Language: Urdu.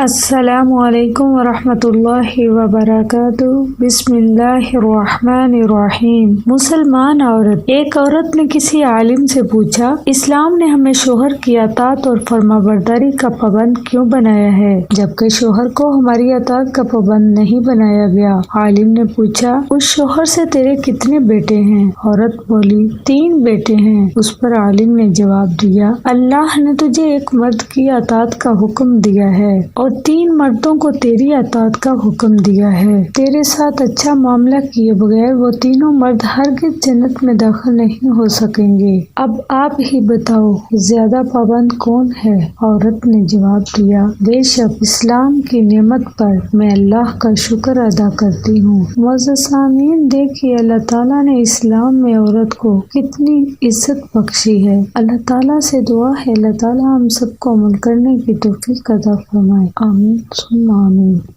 السلام علیکم ورحمۃ اللہ وبرکاتہ۔ بسم اللہ الرحمن الرحیم۔ مسلمان عورت۔ ایک عورت نے کسی عالم سے پوچھا، اسلام نے ہمیں شوہر کی اطاعت اور فرمانبرداری کا پابند کیوں بنایا ہے جبکہ شوہر کو ہماری اطاعت کا پابند نہیں بنایا گیا؟ عالم نے پوچھا، اس شوہر سے تیرے کتنے بیٹے ہیں؟ عورت بولی، 3 بیٹے ہیں۔ اس پر عالم نے جواب دیا، اللہ نے تجھے ایک مرد کی اطاعت کا حکم دیا ہے اور 3 مردوں کو تیری اطاعت کا حکم دیا ہے۔ تیرے ساتھ اچھا معاملہ کیے بغیر وہ تینوں مرد ہرگز جنت میں داخل نہیں ہو سکیں گے۔ اب آپ ہی بتاؤ زیادہ پابند کون ہے؟ عورت نے جواب دیا، بے شک اسلام کی نعمت پر میں اللہ کا شکر ادا کرتی ہوں۔ معزز سامعین، دیکھیے اللہ تعالیٰ نے اسلام میں عورت کو کتنی عزت بخشی ہے۔ اللہ تعالیٰ سے دعا ہے اللہ تعالیٰ ہم سب کو عمل کرنے کی توفیق عطا فرمائے۔ آمین ثم آمین۔